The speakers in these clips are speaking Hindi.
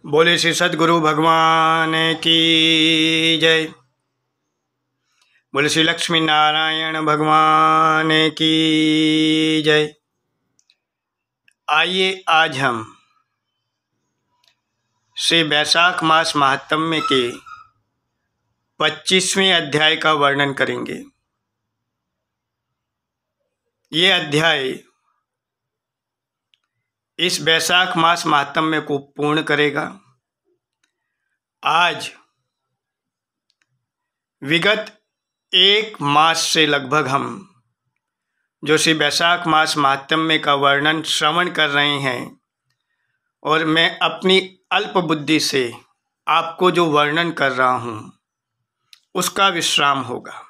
बोले श्री सद्गुरु भगवान की जय। बोले श्री लक्ष्मी नारायण भगवान की जय। आइए आज हम श्री वैशाख मास महात्म्य के 25वें अध्याय का वर्णन करेंगे। ये अध्याय इस वैशाख मास महात्म्य को पूर्ण करेगा। आज विगत एक मास से लगभग हम जो श्री वैशाख मास महात्म्य का वर्णन श्रवण कर रहे हैं और मैं अपनी अल्प बुद्धि से आपको जो वर्णन कर रहा हूं उसका विश्राम होगा।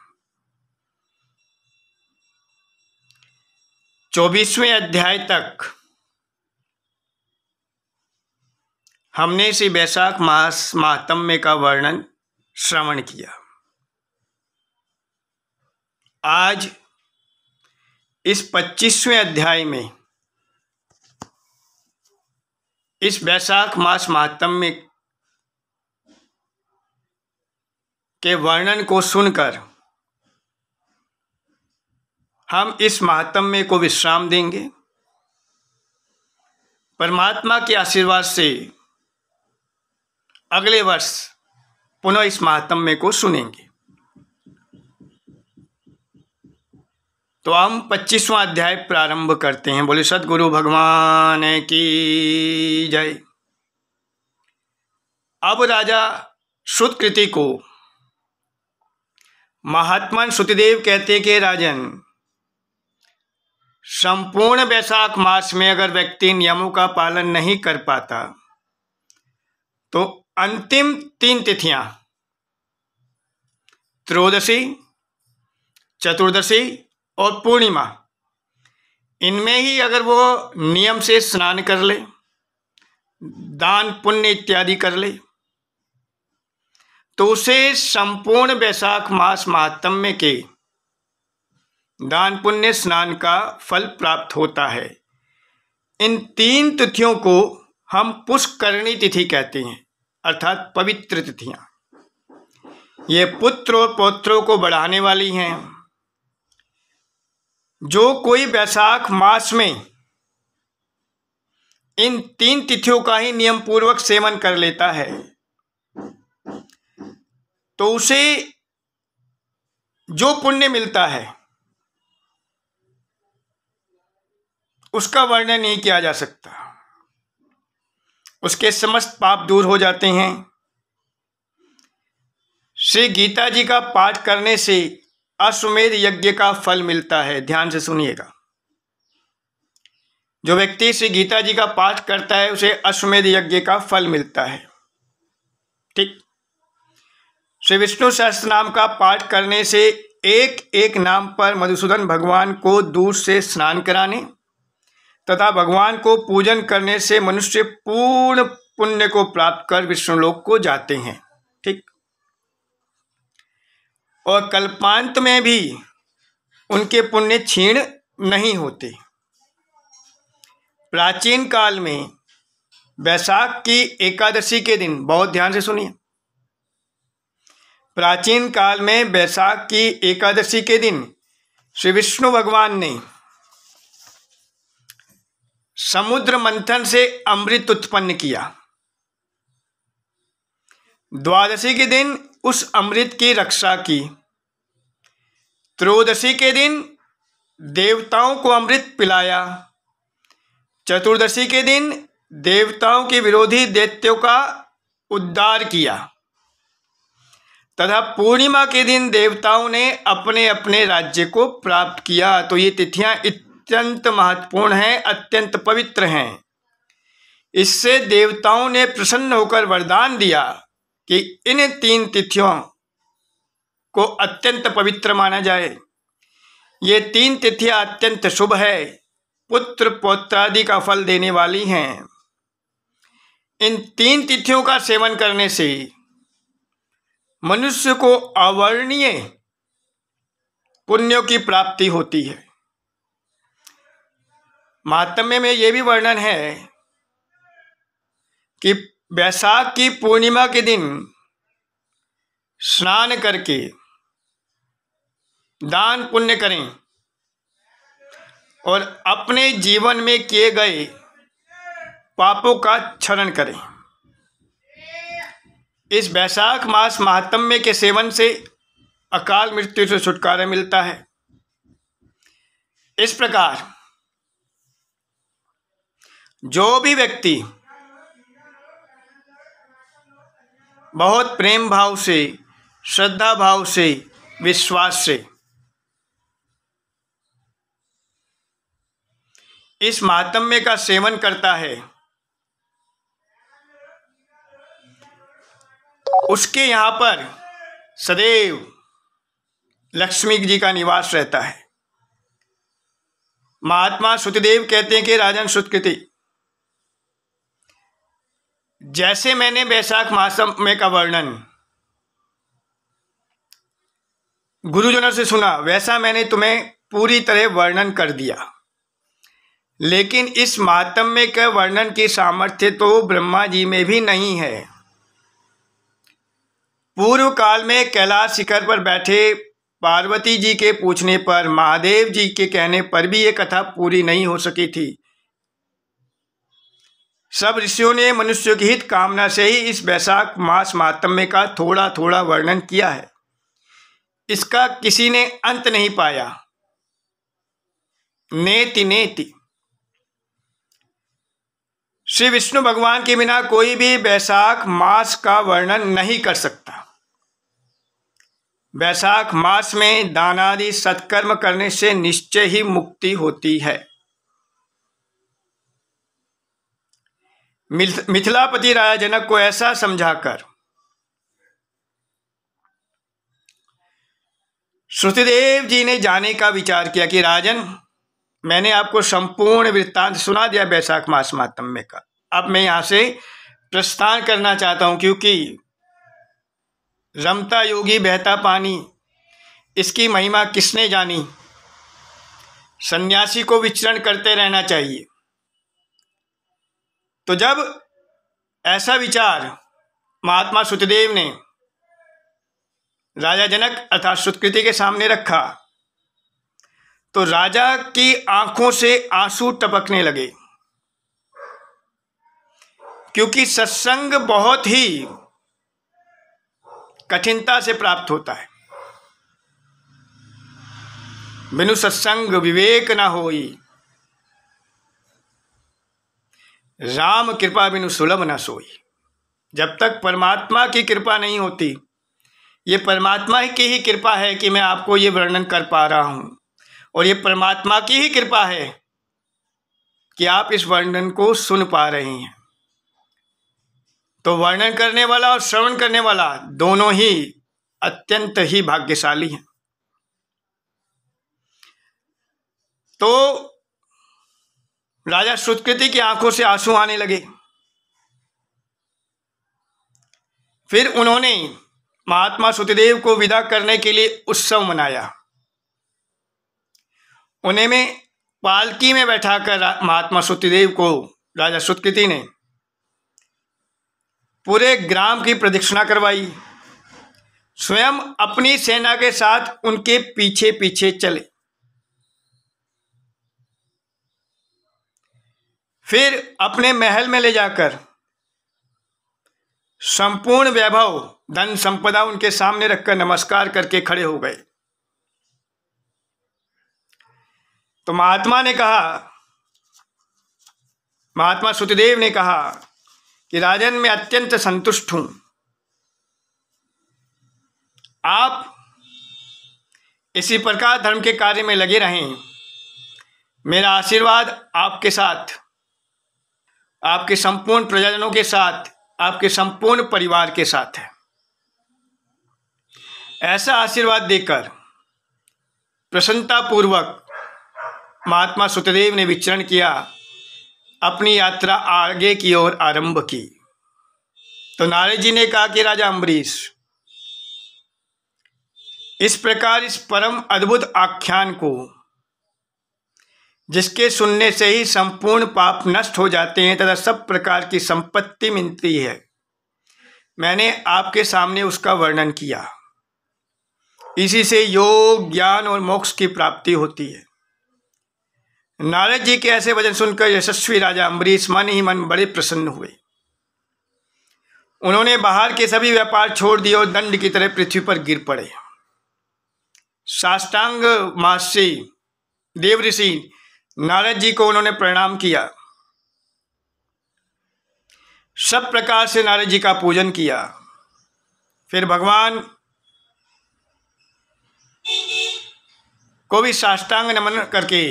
24वें अध्याय तक हमने श्री वैशाख मास महात्म्य का वर्णन श्रवण किया। आज इस 25वें अध्याय में इस वैशाख मास महात्म्य के वर्णन को सुनकर हम इस महात्म्य को विश्राम देंगे। परमात्मा के आशीर्वाद से अगले वर्ष पुनः इस महात्म्य को सुनेंगे। तो हम 25वां अध्याय प्रारंभ करते हैं। बोले सद्गुरु भगवान की जय। अब राजा श्रुतकृति को महात्मन श्रुतिदेव कहते कि राजन, संपूर्ण वैशाख मास में अगर व्यक्ति नियमों का पालन नहीं कर पाता तो अंतिम 3 तिथियां त्रयोदशी, चतुर्दशी और पूर्णिमा, इनमें ही अगर वो नियम से स्नान कर ले, दान पुण्य इत्यादि कर ले तो उसे संपूर्ण वैशाख मास महात्म्य के दान पुण्य स्नान का फल प्राप्त होता है। इन 3 तिथियों को हम पुष्करणी तिथि कहते हैं, अर्थात पवित्र तिथियां। ये पुत्र और पौत्रों को बढ़ाने वाली हैं। जो कोई वैशाख मास में इन 3 तिथियों का ही नियम पूर्वक सेवन कर लेता है तो उसे जो पुण्य मिलता है उसका वर्णन नहीं किया जा सकता। उसके समस्त पाप दूर हो जाते हैं। श्री गीता जी का पाठ करने से अश्वमेध यज्ञ का फल मिलता है। ध्यान से सुनिएगा। जो व्यक्ति श्री गीता जी का पाठ करता है उसे अश्वमेध यज्ञ का फल मिलता है। ठीक। श्री विष्णु सहस्त्र नाम का पाठ करने से एक एक नाम पर मधुसूदन भगवान को दूध से स्नान कराने तथा भगवान को पूजन करने से मनुष्य पूर्ण पुण्य को प्राप्त कर विष्णुलोक को जाते हैं। ठीक। और कल्पांत में भी उनके पुण्य क्षीण नहीं होते। प्राचीन काल में वैशाख की एकादशी के दिन, बहुत ध्यान से सुनिए, प्राचीन काल में वैशाख की एकादशी के दिन श्री विष्णु भगवान ने समुद्र मंथन से अमृत उत्पन्न किया। द्वादशी के दिन उस अमृत की रक्षा की। त्रयोदशी के दिन देवताओं को अमृत पिलाया। चतुर्दशी के दिन देवताओं के विरोधी दैत्यों का उद्धार किया तथा पूर्णिमा के दिन देवताओं ने अपने अपने राज्य को प्राप्त किया। तो ये तिथियां अत्यंत महत्वपूर्ण हैं, अत्यंत पवित्र हैं। इससे देवताओं ने प्रसन्न होकर वरदान दिया कि इन 3 तिथियों को अत्यंत पवित्र माना जाए। ये 3 तिथियां अत्यंत शुभ है, पुत्र पौत्रादि का फल देने वाली हैं। इन 3 तिथियों का सेवन करने से मनुष्य को अवर्णनीय पुण्यों की प्राप्ति होती है। महात्म्य में यह भी वर्णन है कि वैशाख की पूर्णिमा के दिन स्नान करके दान पुण्य करें और अपने जीवन में किए गए पापों का क्षरण करें। इस वैशाख मास महात्म्य के सेवन से अकाल मृत्यु से छुटकारा मिलता है। इस प्रकार जो भी व्यक्ति बहुत प्रेम भाव से, श्रद्धा भाव से, विश्वास से इस महात्म्य का सेवन करता है, उसके यहाँ पर सदैव लक्ष्मी जी का निवास रहता है। महात्मा श्रुतिदेव कहते हैं कि राजन श्रुतकृति, जैसे मैंने वैशाख महात्म्य का वर्णन गुरुजनों से सुना, वैसा मैंने तुम्हें पूरी तरह वर्णन कर दिया। लेकिन इस महात्म्य के वर्णन की सामर्थ्य तो ब्रह्मा जी में भी नहीं है। पूर्व काल में कैलाश शिखर पर बैठे पार्वती जी के पूछने पर, महादेव जी के कहने पर भी ये कथा पूरी नहीं हो सकी थी। सब ऋषियों ने मनुष्य की हित कामना से ही इस वैशाख मास महात्म्य का थोड़ा थोड़ा वर्णन किया है। इसका किसी ने अंत नहीं पाया। नेति नेति श्री विष्णु भगवान के बिना कोई भी वैशाख मास का वर्णन नहीं कर सकता। वैशाख मास में दान आदि सत्कर्म करने से निश्चय ही मुक्ति होती है। मिथिलापति राजा जनक को ऐसा समझाकर श्रुतिदेव जी ने जाने का विचार किया कि राजन, मैंने आपको संपूर्ण वृत्तांत सुना दिया वैशाख मास महात्म्य का। अब मैं यहां से प्रस्थान करना चाहता हूं, क्योंकि रमता योगी बहता पानी, इसकी महिमा किसने जानी। सन्यासी को विचरण करते रहना चाहिए। तो जब ऐसा विचार महात्मा श्रुतिदेव ने राजा जनक अर्थात श्रुतकृति के सामने रखा, तो राजा की आंखों से आंसू टपकने लगे, क्योंकि सत्संग बहुत ही कठिनता से प्राप्त होता है। बिनु सत्संग विवेक न होई, राम कृपा बिनु सुलभ न सोई। जब तक परमात्मा की कृपा नहीं होती, ये परमात्मा की ही कृपा है कि मैं आपको ये वर्णन कर पा रहा हूं, और ये परमात्मा की ही कृपा है कि आप इस वर्णन को सुन पा रहे हैं। तो वर्णन करने वाला और श्रवण करने वाला दोनों ही अत्यंत ही भाग्यशाली हैं। तो राजा श्रुतकृति की आंखों से आंसू आने लगे। फिर उन्होंने महात्मा श्रुतिदेव को विदा करने के लिए उत्सव मनाया। उन्हें में पालकी में बैठाकर महात्मा श्रुतिदेव को राजा श्रुतकृति ने पूरे ग्राम की प्रदक्षिणा करवाई। स्वयं अपनी सेना के साथ उनके पीछे पीछे चले। फिर अपने महल में ले जाकर संपूर्ण वैभव, धन संपदा उनके सामने रखकर नमस्कार करके खड़े हो गए। तो महात्मा श्रुतिदेव ने कहा कि राजन, मैं अत्यंत संतुष्ट हूं। आप इसी प्रकार धर्म के कार्य में लगे रहें। मेरा आशीर्वाद आपके साथ, आपके संपूर्ण प्रजाजनों के साथ, आपके संपूर्ण परिवार के साथ है। ऐसा आशीर्वाद देकर प्रसन्नतापूर्वक महात्मा श्रुतिदेव ने विचरण किया, अपनी यात्रा आगे की ओर आरंभ की। तो नारद जी ने कहा कि राजा अम्बरीश, इस प्रकार इस परम अद्भुत आख्यान को, जिसके सुनने से ही संपूर्ण पाप नष्ट हो जाते हैं तथा सब प्रकार की संपत्ति मिलती है, मैंने आपके सामने उसका वर्णन किया। इसी से योग, ज्ञान और मोक्ष की प्राप्ति होती है। नारद जी के ऐसे वचन सुनकर यशस्वी राजा अम्बरीश मन ही मन बड़े प्रसन्न हुए। उन्होंने बाहर के सभी व्यापार छोड़ दिए और दंड की तरह पृथ्वी पर गिर पड़े। साष्टांग महर्षि देव ऋषि नारद जी को उन्होंने प्रणाम किया। सब प्रकार से नारद जी का पूजन किया। फिर भगवान को भी साष्टांग नमन करके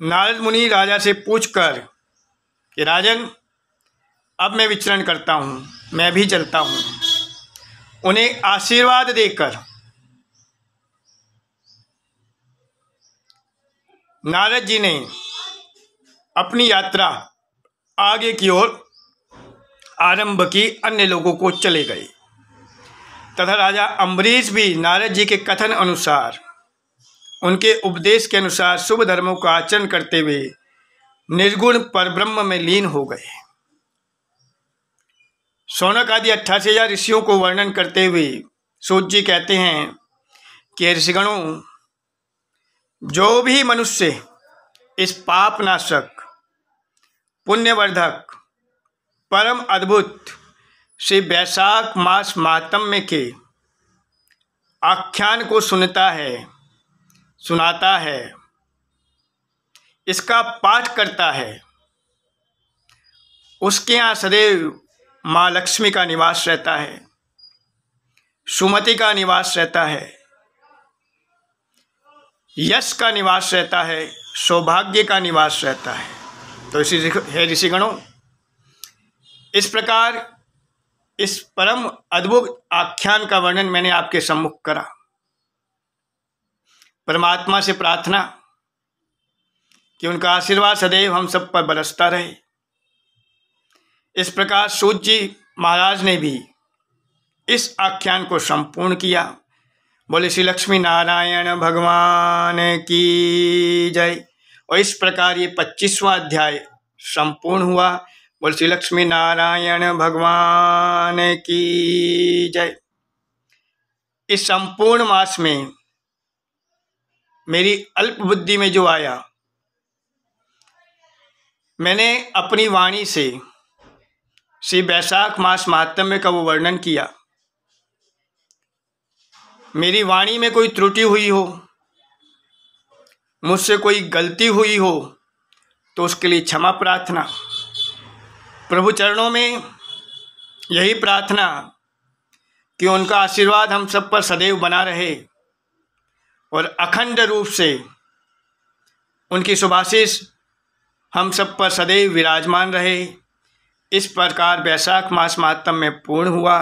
नारद मुनि राजा से पूछकर कि राजन, अब मैं विचरण करता हूँ, मैं भी चलता हूँ, उन्हें आशीर्वाद देकर नारद जी ने अपनी यात्रा आगे की ओर आरंभ की। अन्य लोगों को चले गए तथा राजा अम्बरीश भी नारद जी के कथन अनुसार, उनके उपदेश के अनुसार शुभ धर्मों का आचरण करते हुए निर्गुण परब्रह्म में लीन हो गए। शौनक आदि 88,000 ऋषियों को वर्णन करते हुए सूत जी कहते हैं कि ऋषिगणों, जो भी मनुष्य इस पापनाशक, पुण्यवर्धक, परम अद्भुत श्री वैशाख मास महात्म्य के आख्यान को सुनता है, सुनाता है, इसका पाठ करता है, उसके यहाँ सदैव माँ लक्ष्मी का निवास रहता है, सुमति का निवास रहता है, यश का निवास रहता है, सौभाग्य का निवास रहता है। तो इसी है ऋषिगणों, इस प्रकार इस परम अद्भुत आख्यान का वर्णन मैंने आपके सम्मुख करा। परमात्मा से प्रार्थना कि उनका आशीर्वाद सदैव हम सब पर बरसता रहे। इस प्रकार सूत जी महाराज ने भी इस आख्यान को संपूर्ण किया। बोले श्री लक्ष्मी नारायण भगवान की जय। और इस प्रकार ये 25वां अध्याय संपूर्ण हुआ। बोले श्री लक्ष्मी नारायण भगवान की जय। इस संपूर्ण मास में मेरी अल्प बुद्धि में जो आया, मैंने अपनी वाणी से श्री वैशाख मास महात्म्य का वो वर्णन किया। मेरी वाणी में कोई त्रुटि हुई हो, मुझसे कोई गलती हुई हो, तो उसके लिए क्षमा प्रार्थना। प्रभु चरणों में यही प्रार्थना कि उनका आशीर्वाद हम सब पर सदैव बना रहे और अखंड रूप से उनकी सुभाशीष हम सब पर सदैव विराजमान रहे। इस प्रकार वैशाख मास महात्म्य में पूर्ण हुआ।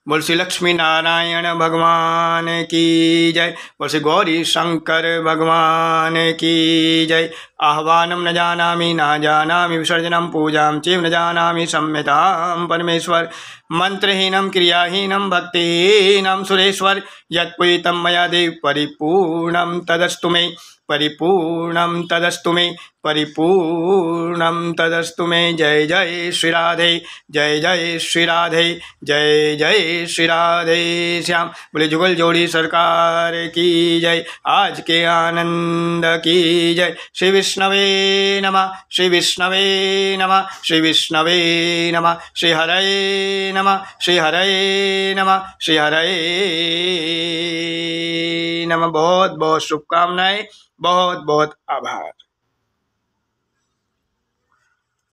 बोल श्री लक्ष्मी नारायण भगवान की जय। बोल श्री गौरी शंकर भगवान की जय। आह्वानम न जानामि न जानामि विसर्जनम पूजाम चैव न जानामि सम्यतां परमेश्वर। मंत्रहीनम क्रियाहीनम भक्तिहीनम सुरेश्वर। यत्पूजितं मया देव परिपूर्णं तदस्तु मे, परिपूर्णं तदस्तु मे, परिपूर्णं तदस्तु मे। जय जय श्री राधे, जय जय श्री राधे, जय जय श्री राधे श्याम। बोले जुगल जोड़ी सरकार की जय। आज के आनंद की जय। श्री विष्णवे नमः, श्री विष्णवे नमः, श्री विष्णवे नमः, श्री हरये नमः, श्री हरये नमः, श्री हरये नमः। बहुत बहुत शुभकामनाएं, बहुत बहुत आभार।